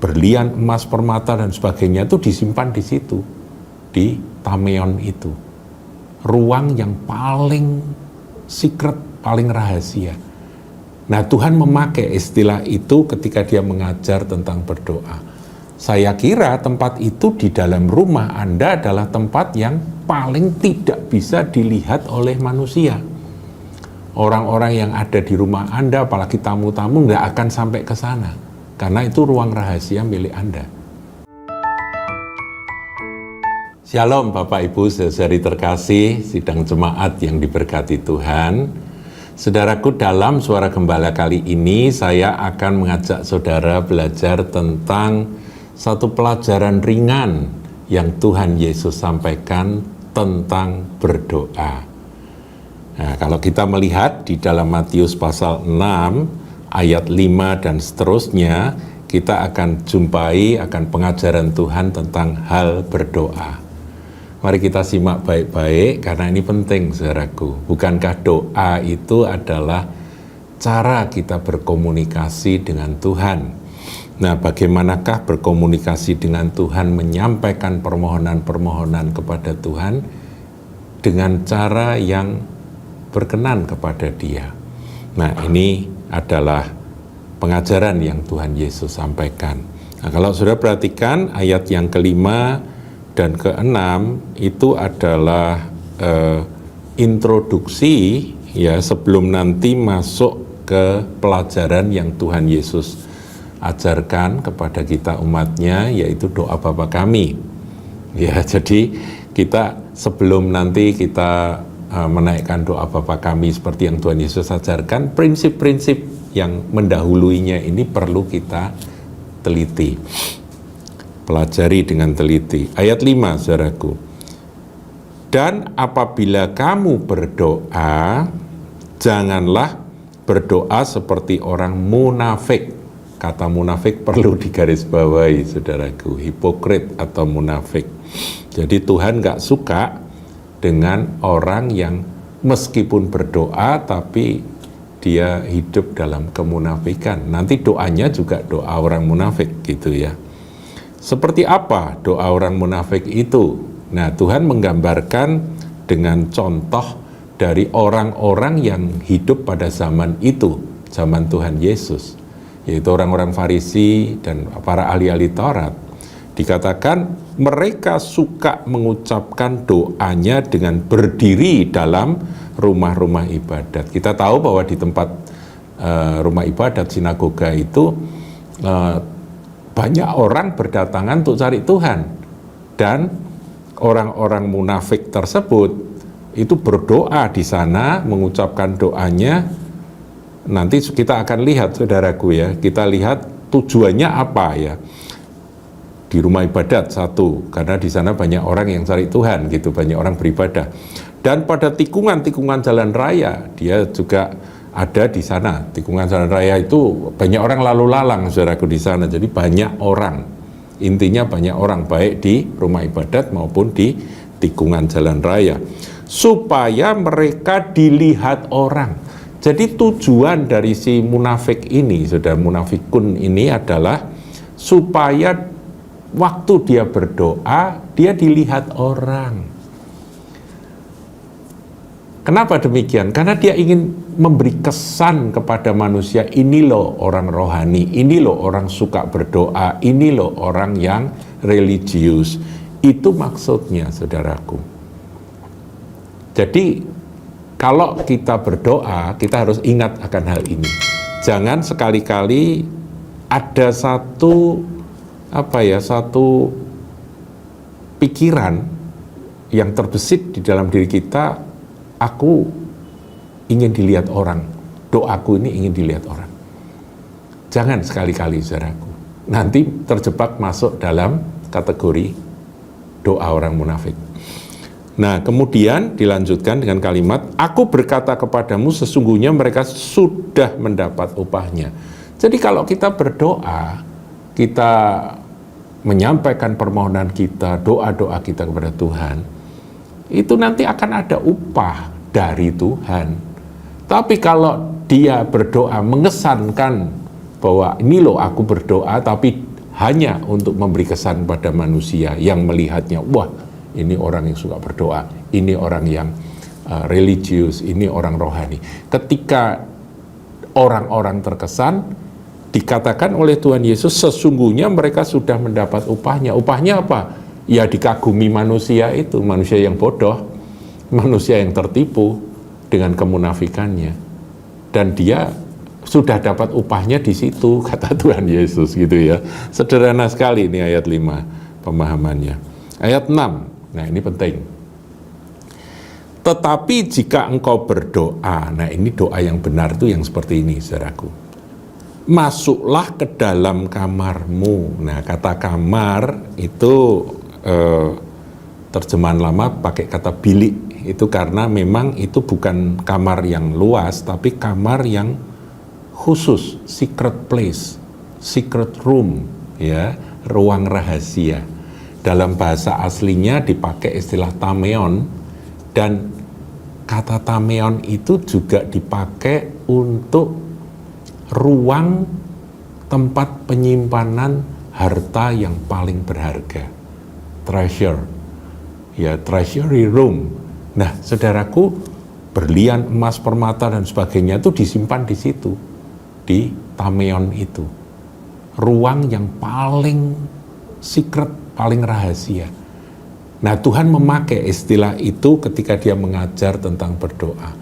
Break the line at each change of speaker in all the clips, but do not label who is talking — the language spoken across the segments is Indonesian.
berlian, emas, permata dan sebagainya itu disimpan di situ, di Tameon itu. Ruang yang paling secret, paling rahasia. Nah, Tuhan memakai istilah itu ketika dia mengajar tentang berdoa. Saya kira tempat itu di dalam rumah Anda adalah tempat yang paling tidak bisa dilihat oleh manusia. Orang-orang yang ada di rumah Anda, apalagi tamu-tamu, nggak akan sampai ke sana. Karena itu ruang rahasia milik Anda. Shalom Bapak Ibu saudari terkasih, sidang jemaat yang diberkati Tuhan. Saudaraku, dalam Suara Gembala kali ini saya akan mengajak saudara belajar tentang satu pelajaran ringan yang Tuhan Yesus sampaikan tentang berdoa. Nah, kalau kita melihat di dalam Matius pasal 6 ayat 5 dan seterusnya, kita akan jumpai akan pengajaran Tuhan tentang hal berdoa. Mari kita simak baik-baik karena ini penting, saudaraku. Bukankah doa itu adalah cara kita berkomunikasi dengan Tuhan? Nah, bagaimanakah berkomunikasi dengan Tuhan, menyampaikan permohonan-permohonan kepada Tuhan dengan cara yang berkenan kepada Dia? Nah, ini adalah pengajaran yang Tuhan Yesus sampaikan. Nah, kalau saudara perhatikan ayat yang kelima dan keenam itu adalah introduksi ya sebelum nanti masuk ke pelajaran yang Tuhan Yesus ajarkan kepada kita umatnya, yaitu doa Bapa kami. Ya, jadi kita sebelum nanti kita menaikkan doa Bapa kami seperti yang Tuhan Yesus ajarkan, prinsip-prinsip yang mendahuluinya ini perlu kita teliti. Pelajari dengan teliti. Ayat 5, saudaraku. Dan apabila kamu berdoa, janganlah berdoa seperti orang munafik. Kata munafik perlu digarisbawahi, saudaraku. Hipokrit atau munafik. Jadi Tuhan gak suka dengan orang yang meskipun berdoa, tapi dia hidup dalam kemunafikan. Nanti doanya juga doa orang munafik, gitu ya. Seperti apa doa orang munafik itu? Nah, Tuhan menggambarkan dengan contoh dari orang-orang yang hidup pada zaman itu, zaman Tuhan Yesus, yaitu orang-orang Farisi dan para ahli-ahli Taurat. Dikatakan mereka suka mengucapkan doanya dengan berdiri dalam rumah-rumah ibadat. Kita tahu bahwa di tempat rumah ibadat, sinagoga itu, banyak orang berdatangan untuk cari Tuhan, dan orang-orang munafik tersebut itu berdoa di sana, mengucapkan doanya. Nanti kita akan lihat, saudaraku ya, kita lihat tujuannya apa ya. Di rumah ibadat satu, karena di sana banyak orang yang cari Tuhan, gitu, banyak orang beribadah. Dan pada tikungan-tikungan jalan raya, dia juga ada di sana. Tikungan jalan raya itu banyak orang lalu lalang, saudaraku, di sana. Jadi banyak orang, intinya banyak orang, baik di rumah ibadat maupun di tikungan jalan raya, supaya mereka dilihat orang. Jadi tujuan dari si munafik ini, saudara, munafikun ini adalah supaya waktu dia berdoa, dia dilihat orang. Kenapa demikian? Karena dia ingin memberi kesan kepada manusia, ini loh orang rohani, ini loh orang suka berdoa, ini loh orang yang religius. Itu maksudnya, saudaraku. Jadi, kalau kita berdoa, kita harus ingat akan hal ini. Jangan sekali-kali ada satu pikiran yang terbesit di dalam diri kita, aku ingin dilihat orang, doaku ini ingin dilihat orang. Jangan sekali-kali, saudaraku. Nanti terjebak masuk dalam kategori doa orang munafik. Nah, kemudian dilanjutkan dengan kalimat, aku berkata kepadamu sesungguhnya mereka sudah mendapat upahnya. Jadi kalau kita berdoa, kita menyampaikan permohonan kita, doa-doa kita kepada Tuhan, itu nanti akan ada upah dari Tuhan. Tapi kalau dia berdoa mengesankan bahwa ini loh aku berdoa, tapi hanya untuk memberi kesan pada manusia yang melihatnya, wah ini orang yang suka berdoa, ini orang yang religius, ini orang rohani. Ketika orang-orang terkesan, dikatakan oleh Tuhan Yesus sesungguhnya mereka sudah mendapat upahnya. Upahnya apa? Ya dikagumi manusia itu, manusia yang bodoh, manusia yang tertipu dengan kemunafikannya. Dan dia sudah dapat upahnya di situ, kata Tuhan Yesus gitu ya. Sederhana sekali ini ayat 5 pemahamannya. Ayat 6, nah ini penting. Tetapi jika engkau berdoa, nah ini doa yang benar itu yang seperti ini, saudaraku. Masuklah ke dalam kamarmu. Nah kata kamar itu terjemahan lama pakai kata bilik. Itu karena memang itu bukan kamar yang luas, tapi kamar yang khusus, secret place, secret room, ya, ruang rahasia. Dalam bahasa aslinya dipakai istilah tameon, dan kata tameon itu juga dipakai untuk ruang tempat penyimpanan harta yang paling berharga, treasure, ya, treasury room. Nah, saudaraku, berlian, emas, permata dan sebagainya itu disimpan di situ, di tameon itu, ruang yang paling secret, paling rahasia. Nah, Tuhan memakai istilah itu ketika dia mengajar tentang berdoa.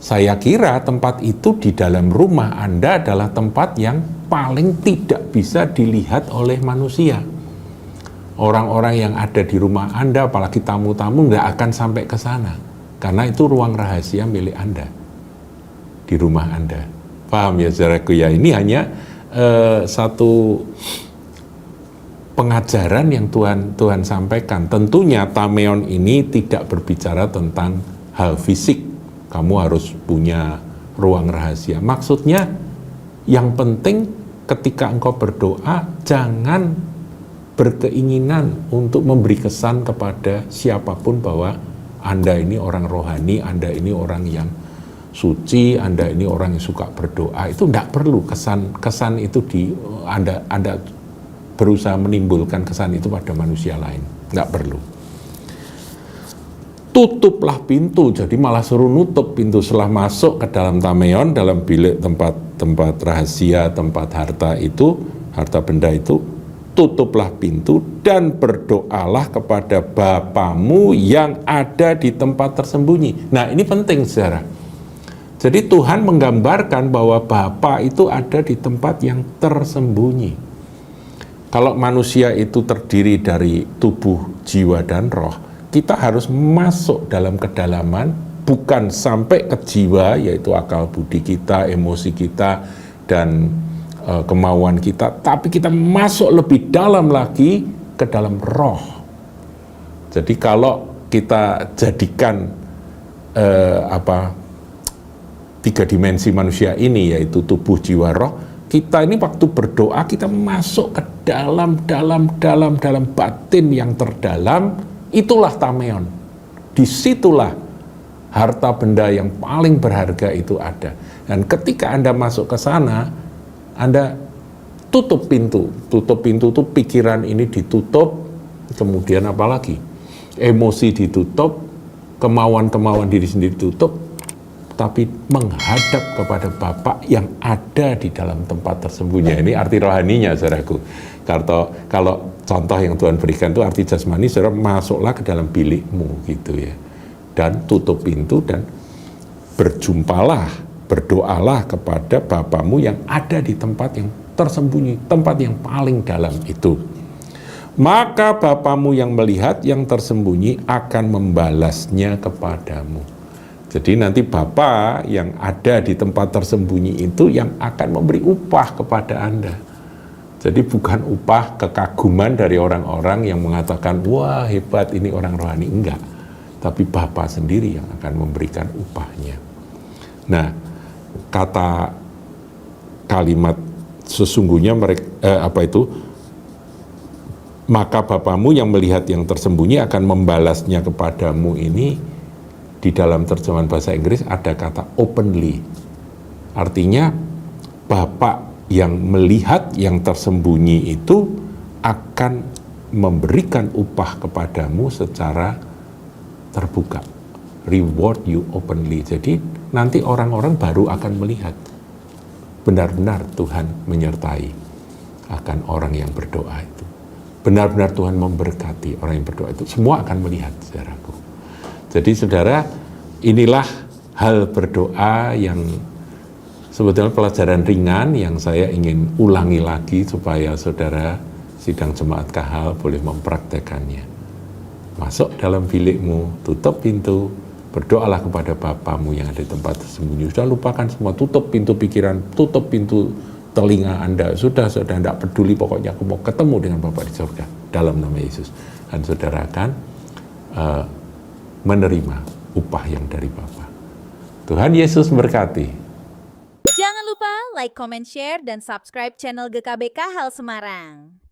Saya kira tempat itu di dalam rumah Anda adalah tempat yang paling tidak bisa dilihat oleh manusia. Orang-orang yang ada di rumah Anda, apalagi tamu-tamu, nggak akan sampai ke sana. Karena itu ruang rahasia milik Anda, di rumah Anda. Paham ya saudaraku ya? Ini hanya satu pengajaran yang Tuhan sampaikan. Tentunya tameon ini tidak berbicara tentang hal fisik. Kamu harus punya ruang rahasia. Maksudnya yang penting ketika engkau berdoa, jangan berkeinginan untuk memberi kesan kepada siapapun bahwa Anda ini orang rohani, Anda ini orang yang suci, Anda ini orang yang suka berdoa. Itu tidak perlu kesan itu Anda berusaha menimbulkan kesan itu pada manusia lain. Tidak perlu. Tutuplah pintu, jadi malah suruh nutup pintu setelah masuk ke dalam tameon, dalam bilik tempat rahasia, tempat harta itu, harta benda itu, tutuplah pintu dan berdoalah kepada Bapamu yang ada di tempat tersembunyi. Nah ini penting saudara. Jadi Tuhan menggambarkan bahwa Bapa itu ada di tempat yang tersembunyi. Kalau manusia itu terdiri dari tubuh, jiwa, dan roh, kita harus masuk dalam kedalaman, bukan sampai ke jiwa, yaitu akal budi kita, emosi kita, dan kemauan kita, tapi kita masuk lebih dalam lagi ke dalam roh. Jadi kalau kita jadikan tiga dimensi manusia ini, yaitu tubuh, jiwa, roh, kita ini waktu berdoa kita masuk ke dalam batin yang terdalam. Itulah tameon. Disitulah harta benda yang paling berharga itu ada. Dan ketika Anda masuk ke sana, Anda tutup pintu. Tutup pintu itu pikiran ini ditutup, kemudian apalagi? Emosi ditutup, kemauan-kemauan diri sendiri ditutup, tapi menghadap kepada Bapa yang ada di dalam tempat tersembunyi. Ini arti rohaninya, saudaraku. Kalau contoh yang Tuhan berikan itu arti jasmani, saudara, masuklah ke dalam bilikmu gitu ya. Dan tutup pintu dan berjumpalah, berdoalah kepada Bapamu yang ada di tempat yang tersembunyi, tempat yang paling dalam itu. Maka Bapamu yang melihat yang tersembunyi akan membalasnya kepadamu. Jadi nanti Bapa yang ada di tempat tersembunyi itu yang akan memberi upah kepada Anda. Jadi bukan upah kekaguman dari orang-orang yang mengatakan, wah hebat ini orang rohani, enggak. Tapi Bapa sendiri yang akan memberikan upahnya. Nah, kata kalimat sesungguhnya mereka maka Bapamu yang melihat yang tersembunyi akan membalasnya kepadamu ini, di dalam terjemahan bahasa Inggris ada kata openly. Artinya Bapa yang melihat yang tersembunyi itu akan memberikan upah kepadamu secara terbuka. Reward you openly. Jadi nanti orang-orang baru akan melihat benar-benar Tuhan menyertai akan orang yang berdoa itu. Benar-benar Tuhan memberkati orang yang berdoa itu. Semua akan melihat, saudaraku. Jadi saudara, inilah hal berdoa yang sebetulnya pelajaran ringan yang saya ingin ulangi lagi supaya saudara sidang jemaat Kahal boleh mempraktekannya. Masuk dalam bilikmu, tutup pintu, berdoalah kepada Bapamu yang ada di tempat tersembunyi. Sudah lupakan semua, tutup pintu pikiran, tutup pintu telinga Anda. Sudah tidak peduli, pokoknya aku mau ketemu dengan Bapa di surga dalam nama Yesus. Dan saudara akan menerima upah yang dari Bapa. Tuhan Yesus berkati.
Jangan lupa like, comment, share, dan subscribe channel GKBK Hal Semarang.